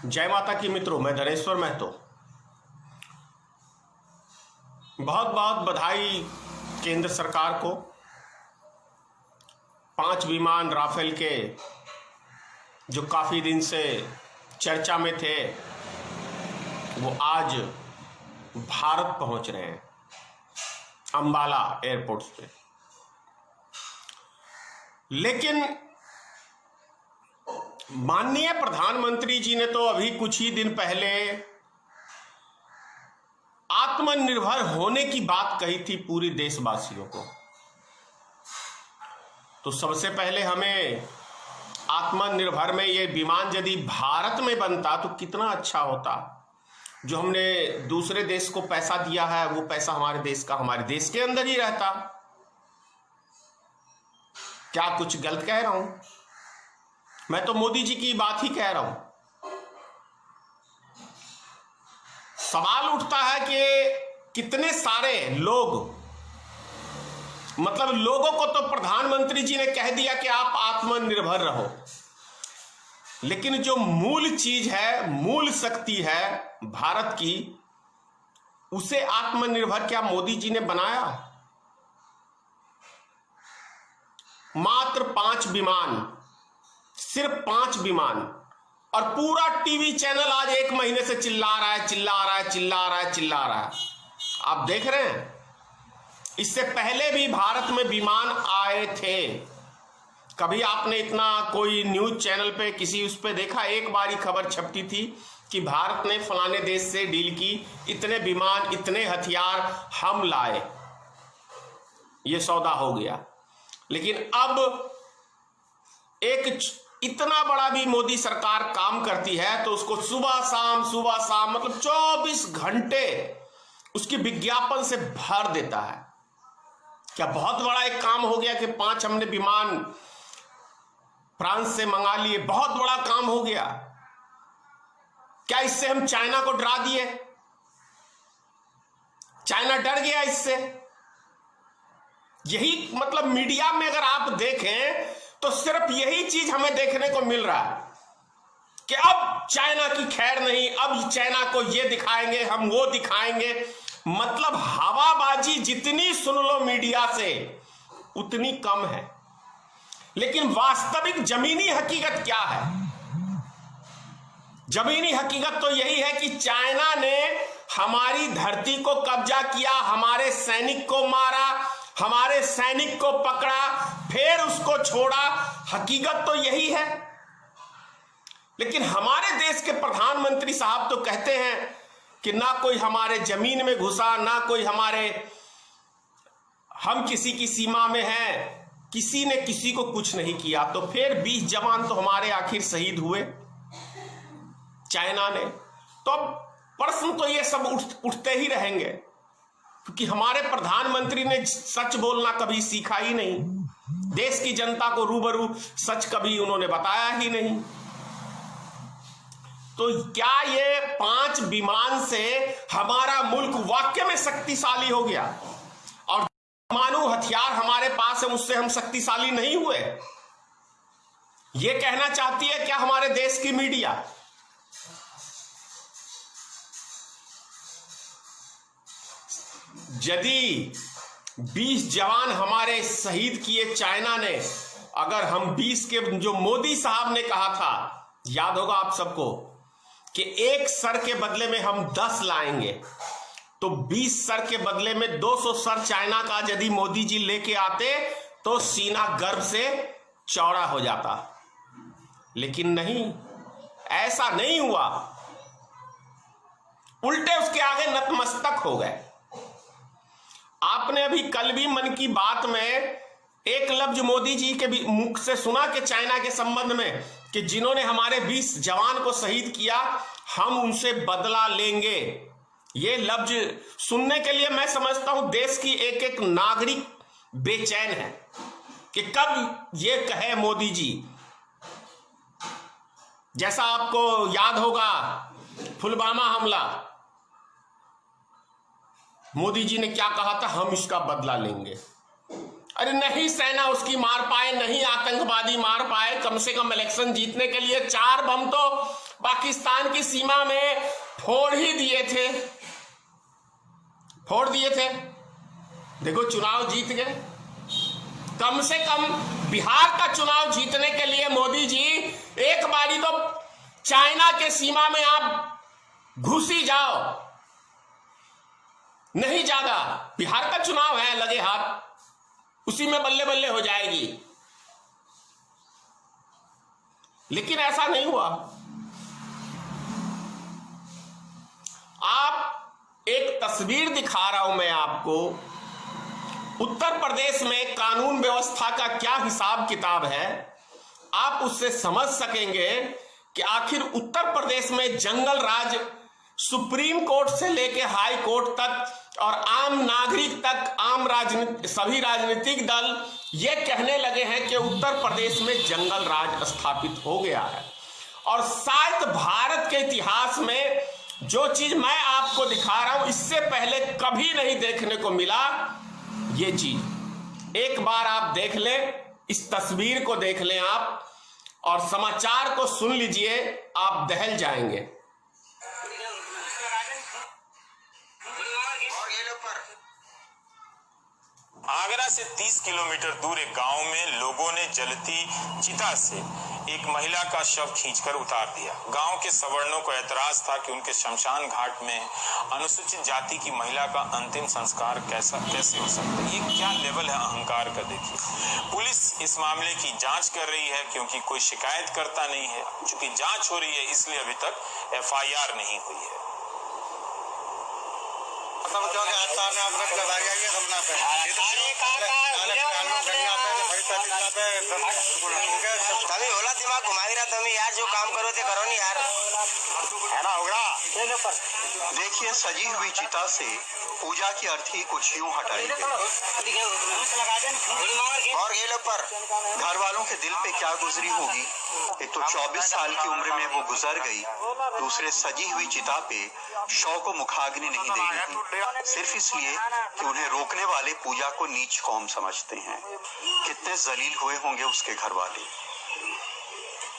जय माता की मित्रों, मैं धनेश्वर महतो। बहुत बहुत बधाई केंद्र सरकार को। 5 विमान राफेल के जो काफी दिन से चर्चा में थे वो आज भारत पहुंच रहे हैं, अंबाला एयरपोर्ट पे। लेकिन माननीय प्रधानमंत्री जी ने तो अभी कुछ ही दिन पहले आत्मनिर्भर होने की बात कही थी पूरी देशवासियों को। तो सबसे पहले हमें आत्मनिर्भर में ये विमान यदि भारत में बनता तो कितना अच्छा होता। जो हमने दूसरे देश को पैसा दिया है वो पैसा हमारे देश का हमारे देश के अंदर ही रहता। क्या कुछ गलत कह रहा हूं? मैं तो मोदी जी की बात ही कह रहा हूं। सवाल उठता है कि कितने सारे लोग, मतलब लोगों को तो प्रधानमंत्री जी ने कह दिया कि आप आत्मनिर्भर रहो, लेकिन जो मूल चीज है, मूल शक्ति है भारत की, उसे आत्मनिर्भर क्या मोदी जी ने बनाया? मात्र 5 विमान, सिर्फ 5 विमान, और पूरा टीवी चैनल आज 1 महीने से चिल्ला रहा है। आप देख रहे हैं, इससे पहले भी भारत में विमान आए थे। कभी आपने इतना कोई न्यूज चैनल पे किसी उस पे देखा? एक बार ही खबर छपती थी कि भारत ने फलाने देश से डील की, इतने विमान, इतने हथियार हम लाए, ये सौदा हो गया। लेकिन अब एक इतना बड़ा भी मोदी सरकार काम करती है तो उसको सुबह शाम मतलब 24 घंटे उसकी विज्ञापन से भर देता है। क्या बहुत बड़ा एक काम हो गया कि 5 हमने विमान फ्रांस से मंगा लिए? बहुत बड़ा काम हो गया। क्या इससे हम चाइना को डरा दिए? चाइना डर गया इससे? यही मतलब मीडिया में अगर आप देखें तो सिर्फ यही चीज हमें देखने को मिल रहा है कि अब चाइना की खैर नहीं, अब चाइना को ये दिखाएंगे, हम वो दिखाएंगे। मतलब हवाबाजी जितनी सुन लो मीडिया से उतनी कम है। लेकिन वास्तविक जमीनी हकीकत क्या है? जमीनी हकीकत तो यही है कि चाइना ने हमारी धरती को कब्जा किया, हमारे सैनिक को मारा, हमारे सैनिक को पकड़ा, फिर उसको छोड़ा। हकीकत तो यही है। लेकिन हमारे देश के प्रधानमंत्री साहब तो कहते हैं कि ना कोई हमारे जमीन में घुसा, ना कोई हम किसी की सीमा में हैं, किसी ने किसी को कुछ नहीं किया। तो फिर 20 जवान तो हमारे आखिर शहीद हुए चाइना ने। तो अब प्रश्न तो ये सब उठते ही रहेंगे, क्योंकि हमारे प्रधानमंत्री ने सच बोलना कभी सीखा ही नहीं। देश की जनता को रूबरू सच कभी उन्होंने बताया ही नहीं। तो क्या ये 5 विमान से हमारा मुल्क वाकई में शक्तिशाली हो गया? और परमाणु हथियार हमारे पास है, उससे हम शक्तिशाली नहीं हुए? ये कहना चाहती है क्या हमारे देश की मीडिया? यदि 20 जवान हमारे शहीद किए चाइना ने, अगर हम 20 के, जो मोदी साहब ने कहा था, याद होगा आप सबको, कि 1 सर के बदले में हम 10 लाएंगे, तो 20 सर के बदले में 200 सर चाइना का यदि मोदी जी लेके आते तो सीना गर्व से चौड़ा हो जाता। लेकिन नहीं, ऐसा नहीं हुआ। उल्टे उसके आगे नतमस्तक हो गए। आपने अभी कल भी मन की बात में एक लफ्ज मोदी जी के भी मुख से सुना कि चाइना के संबंध में, कि जिन्होंने हमारे 20 जवान को शहीद किया हम उनसे बदला लेंगे। ये लफ्ज सुनने के लिए मैं समझता हूं देश की एक एक नागरिक बेचैन है कि कब ये कहे मोदी जी। जैसा आपको याद होगा पुलवामा हमला, मोदी जी ने क्या कहा था? हम इसका बदला लेंगे। अरे नहीं सेना उसकी मार पाए, नहीं आतंकवादी मार पाए, कम से कम इलेक्शन जीतने के लिए 4 बम तो पाकिस्तान की सीमा में फोड़ ही दिए थे, फोड़ दिए थे। देखो चुनाव जीत गए। कम से कम बिहार का चुनाव जीतने के लिए मोदी जी एक बारी तो चाइना के सीमा में आप घुस ही जाओ, नहीं ज्यादा। बिहार का चुनाव है लगे हाथ, उसी में बल्ले बल्ले हो जाएगी, लेकिन ऐसा नहीं हुआ। आप एक तस्वीर दिखा रहा हूं मैं आपको, उत्तर प्रदेश में कानून व्यवस्था का क्या हिसाब किताब है, आप उससे समझ सकेंगे कि आखिर उत्तर प्रदेश में जंगल राज सुप्रीम कोर्ट से लेकर हाई कोर्ट तक और आम नागरिक तक, सभी राजनीतिक दल ये कहने लगे हैं कि उत्तर प्रदेश में जंगल राज स्थापित हो गया है। और शायद भारत के इतिहास में जो चीज मैं आपको दिखा रहा हूं, इससे पहले कभी नहीं देखने को मिला ये चीज। एक बार आप देख लें, इस तस्वीर को देख लें आप, और समाचार को सुन लीजिए, आप दहल जाएंगे। आगरा से 30 किलोमीटर दूर एक गांव में लोगों ने जलती चिता से एक महिला का शव खींचकर उतार दिया। गांव के सवर्णों को ऐतराज था कि उनके शमशान घाट में अनुसूचित जाति की महिला का अंतिम संस्कार कैसे हो सकता है। ये क्या लेवल है अहंकार का, देखिए। पुलिस इस मामले की जांच कर रही है क्योंकि कोई शिकायत करता नहीं है। चूंकि जांच हो रही है इसलिए अभी तक FIR नहीं हुई है। तभी होला दिमाग घुमा रहा तुम यार, जो काम करो थे करो नहीं यार, है ना होगा। देखिए, सजी हुई चिता से पूजा की अर्थी कुछ यूं हटाई गई और ये लोग पर घर वालों के दिल पे क्या गुजरी होगी। एक तो 24 साल की उम्र में वो गुजर गई, दूसरे सजी हुई चिता पे शव को मुखाग्नि नहीं दे रही थी, सिर्फ इसलिए कि उन्हें रोकने वाले पूजा को नीच कौम समझते हैं। कितने जलील हुए होंगे उसके घर वाले।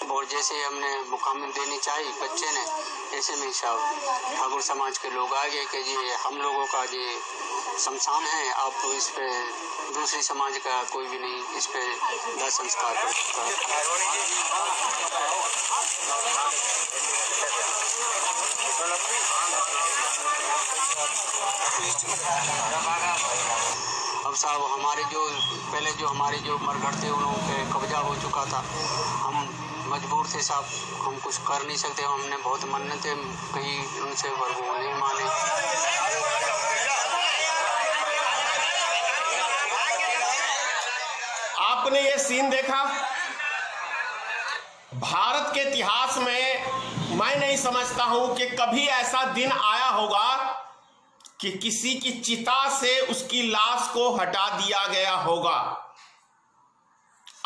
और जैसे हमने मुखाग्नि देनी चाहिए बच्चे ने, ऐसे में सब ठाकुर समाज के लोग आ गए कि ये हम लोगों का ये शमशान है, आप तो इस पे दूसरी समाज का कोई भी नहीं इस पे दाह संस्कार कर सकता। अब साहब हमारे जो पहले जो हमारे जो मरघट थे उन पे कब्जा हो चुका था, हम मजबूर थे साहब, हम कुछ कर नहीं सकते। हमने बहुत मन्नतें कही उनसे, पर वो नहीं माने। आपने ये सीन देखा? भारत के इतिहास में मैं नहीं समझता हूं कि कभी ऐसा दिन आया होगा कि किसी की चिता से उसकी लाश को हटा दिया गया होगा।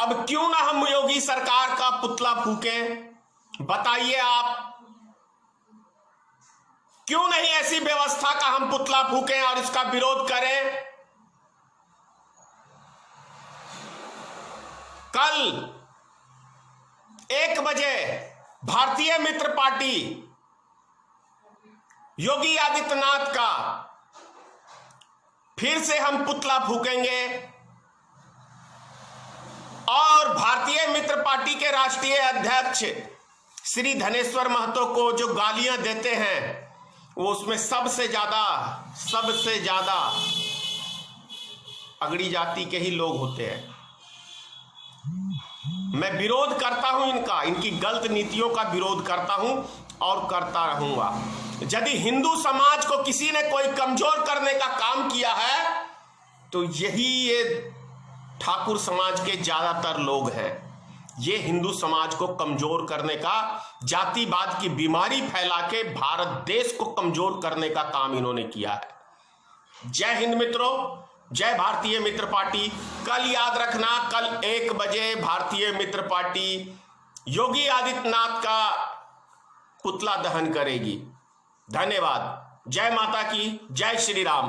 अब क्यों ना हम योगी सरकार का पुतला फूकें? बताइए आप, क्यों नहीं ऐसी व्यवस्था का हम पुतला फूकें और इसका विरोध करें? कल 1 बजे भारतीय मित्र पार्टी योगी आदित्यनाथ का फिर से हम पुतला फूकेंगे और भारतीय मित्र पार्टी के राष्ट्रीय अध्यक्ष श्री धनेश्वर महतो को जो गालियां देते हैं वो उसमें सबसे ज्यादा अगड़ी जाति के ही लोग होते हैं। मैं विरोध करता हूं इनकी गलत नीतियों का विरोध करता हूं और करता रहूंगा। यदि हिंदू समाज को किसी ने कोई कमजोर करने का काम किया है तो ये ठाकुर समाज के ज्यादातर लोग हैं। ये हिंदू समाज को कमजोर करने का, जातिवाद की बीमारी फैला के भारत देश को कमजोर करने का काम इन्होंने किया है। जय हिंद मित्रों, जय भारतीय मित्र पार्टी। कल याद रखना, कल 1 बजे भारतीय मित्र पार्टी योगी आदित्यनाथ का पुतला दहन करेगी। धन्यवाद। जय माता की, जय श्री राम।